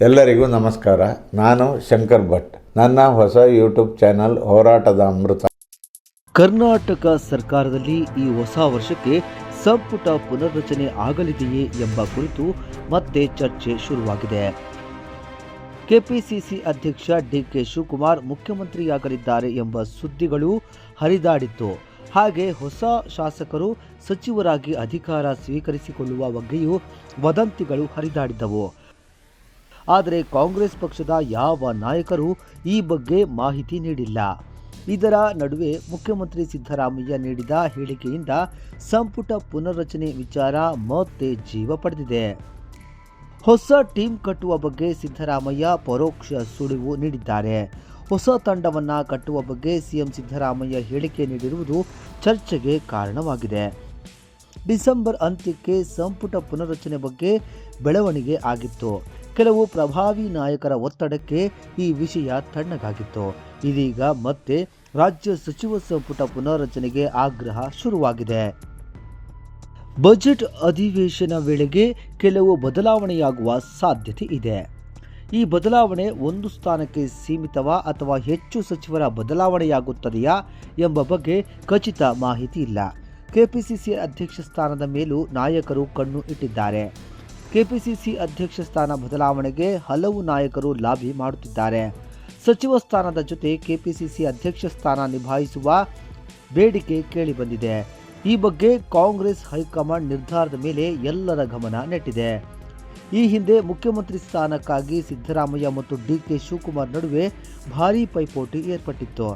ಎಲ್ಲರಿಗೂ ನಮಸ್ಕಾರ. ನಾನು ಶಂಕರ್ ಭಟ್. ನನ್ನ ಹೊಸ ಯೂಟ್ಯೂಬ್ ಚಾನಲ್ ಹೋರಾಟದ ಅಮೃತ. ಕರ್ನಾಟಕ ಸರ್ಕಾರದಲ್ಲಿ ಈ ಹೊಸ ವರ್ಷಕ್ಕೆ ಸಂಪುಟ ಪುನರ್ರಚನೆ ಆಗಲಿದೆಯೇ ಎಂಬ ಕುರಿತು ಮತ್ತೆ ಚರ್ಚೆ ಶುರುವಾಗಿದೆ. ಕೆಪಿಸಿಸಿ ಅಧ್ಯಕ್ಷ ಡಿಕೆ ಶಿವಕುಮಾರ್ ಮುಖ್ಯಮಂತ್ರಿಯಾಗಲಿದ್ದಾರೆ ಎಂಬ ಸುದ್ದಿಗಳು ಹರಿದಾಡಿತ್ತು. ಹಾಗೆ ಹೊಸ ಶಾಸಕರು ಸಚಿವರಾಗಿ ಅಧಿಕಾರ ಸ್ವೀಕರಿಸಿಕೊಳ್ಳುವ ಬಗ್ಗೆಯೂ ವದಂತಿಗಳು ಹರಿದಾಡಿದ್ದವು. ಆದರೆ ಕಾಂಗ್ರೆಸ್ ಪಕ್ಷದ ಯಾವ ನಾಯಕರು ಈ ಬಗ್ಗೆ ಮಾಹಿತಿ ನೀಡಿಲ್ಲ. ಇದರ ನಡುವೆ ಮುಖ್ಯಮಂತ್ರಿ ಸಿದ್ದರಾಮಯ್ಯ ನೀಡಿದ ಹೇಳಿಕೆಯಿಂದ ಸಂಪುಟ ಪುನರ್ರಚನೆ ವಿಚಾರ ಮತ್ತೆ ಜೀವ ಪಡೆದಿದೆ. ಹೊಸ ಟೀಮ್ ಕಟ್ಟುವ ಬಗ್ಗೆ ಸಿದ್ದರಾಮಯ್ಯ ಪರೋಕ್ಷ ಸುಳಿವು ನೀಡಿದ್ದಾರೆ. ಹೊಸ ತಂಡವನ್ನ ಕಟ್ಟುವ ಬಗ್ಗೆ ಸಿಎಂ ಸಿದ್ದರಾಮಯ್ಯ ಹೇಳಿಕೆ ನೀಡಿರುವುದು ಚರ್ಚೆಗೆ ಕಾರಣವಾಗಿದೆ. ಡಿಸೆಂಬರ್ ಅಂತ್ಯಕ್ಕೆ ಸಂಪುಟ ಪುನರ್ರಚನೆ ಬಗ್ಗೆ ಬೆಳವಣಿಗೆ ಆಗಿತ್ತು. ಕೆಲವು ಪ್ರಭಾವಿ ನಾಯಕರ ಒತ್ತಡಕ್ಕೆ ಈ ವಿಷಯ ತಣ್ಣಗಾಗಿತ್ತು. ಇದೀಗ ಮತ್ತೆ ರಾಜ್ಯ ಸಚಿವ ಸಂಪುಟ ಪುನರ್ರಚನೆಗೆ ಆಗ್ರಹ ಶುರುವಾಗಿದೆ. ಬಜೆಟ್ ಅಧಿವೇಶನ ವೇಳೆಗೆ ಕೆಲವು ಬದಲಾವಣೆಯಾಗುವ ಸಾಧ್ಯತೆ ಇದೆ. ಈ ಬದಲಾವಣೆ ಒಂದು ಸ್ಥಾನಕ್ಕೆ ಸೀಮಿತವಾ ಅಥವಾ ಹೆಚ್ಚು ಸಚಿವರ ಬದಲಾವಣೆಯಾಗುತ್ತದೆಯಾ ಎಂಬ ಬಗ್ಗೆ ಖಚಿತ ಮಾಹಿತಿ ಇಲ್ಲ. ಕೆಪಿಸಿಸಿ ಅಧ್ಯಕ್ಷ ಸ್ಥಾನದ ಮೇಲೂ ನಾಯಕರು ಕಣ್ಣು ಇಟ್ಟಿದ್ದಾರೆ. ಕೆಪಿಸಿಸಿ ಅಧ್ಯಕ್ಷ ಸ್ಥಾನ ಬದಲಾವಣೆಗೆ ಹಲವು ನಾಯಕರು ಲಾಬಿ ಮಾಡುತ್ತಿದ್ದಾರೆ. ಸಚಿವ ಸ್ಥಾನದ ಜೊತೆ ಕೆಪಿಸಿಸಿ ಅಧ್ಯಕ್ಷ ಸ್ಥಾನ ನಿಭಾಯಿಸುವ ಬೇಡಿಕೆ ಕೇಳಿಬಂದಿದೆ. ಈ ಬಗ್ಗೆ ಕಾಂಗ್ರೆಸ್ ಹೈಕಮಾಂಡ್ ನಿರ್ಧಾರದ ಮೇಲೆ ಎಲ್ಲರ ಗಮನ ನೆಟ್ಟಿದೆ. ಈ ಹಿಂದೆ ಮುಖ್ಯಮಂತ್ರಿ ಸ್ಥಾನಕ್ಕಾಗಿ ಸಿದ್ದರಾಮಯ್ಯ ಮತ್ತು ಡಿಕೆ ಶಿವಕುಮಾರ್ ನಡುವೆ ಭಾರೀ ಪೈಪೋಟಿ ಏರ್ಪಟ್ಟಿತ್ತು.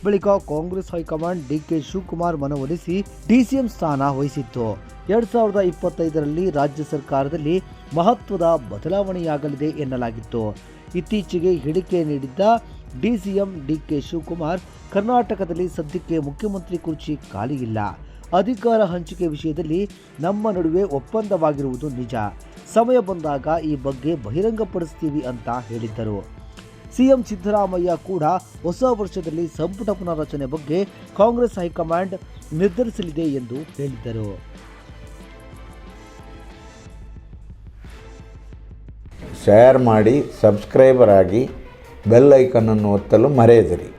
ಬಳಿಕ ಕಾಂಗ್ರೆಸ್ ಹೈಕಮಾಂಡ್ ಡಿಕೆ ಶಿವಕುಮಾರ್ ಮನವೊಲಿಸಿ ಡಿಸಿಎಂ ಸ್ಥಾನ ವಹಿಸಿತ್ತು. 2025ರಲ್ಲಿ ರಾಜ್ಯ ಸರ್ಕಾರದಲ್ಲಿ ಮಹತ್ವದ ಬದಲಾವಣೆಯಾಗಲಿದೆ ಎನ್ನಲಾಗಿತ್ತು. ಇತ್ತೀಚೆಗೆ ಹೇಳಿಕೆ ನೀಡಿದ್ದ ಡಿಸಿಎಂ ಡಿಕೆ ಶಿವಕುಮಾರ್ ಕರ್ನಾಟಕದಲ್ಲಿ ಸದ್ಯಕ್ಕೆ ಮುಖ್ಯಮಂತ್ರಿ ಕುರ್ಚಿ ಖಾಲಿ ಇಲ್ಲ. ಅಧಿಕಾರ ಹಂಚಿಕೆ ವಿಷಯದಲ್ಲಿ ನಮ್ಮ ನಡುವೆ ಒಪ್ಪಂದವಾಗಿರುವುದು ನಿಜ. ಸಮಯ ಬಂದಾಗ ಈ ಬಗ್ಗೆ ಬಹಿರಂಗಪಡಿಸ್ತೀವಿ ಅಂತ ಹೇಳಿದ್ದರು. ಸಿಎಂ ಸಿದ್ದರಾಮಯ್ಯ ಕೂಡ ಹೊಸ ವರ್ಷದಲ್ಲಿ ಸಂಪುಟ ಪುನರ್ರಚನೆ ಬಗ್ಗೆ ಕಾಂಗ್ರೆಸ್ ಹೈಕಮಾಂಡ್ ನಿರ್ಧರಿಸಲಿದೆ ಎಂದು ಹೇಳಿದ್ದರು. ಶೇರ್ ಮಾಡಿ, ಸಬ್ಸ್ಕ್ರೈಬರ್ ಆಗಿ, ಬೆಲ್ ಐಕನ್ ಅನ್ನು ಒತ್ತಲು ಮರೆಯದಿರಿ.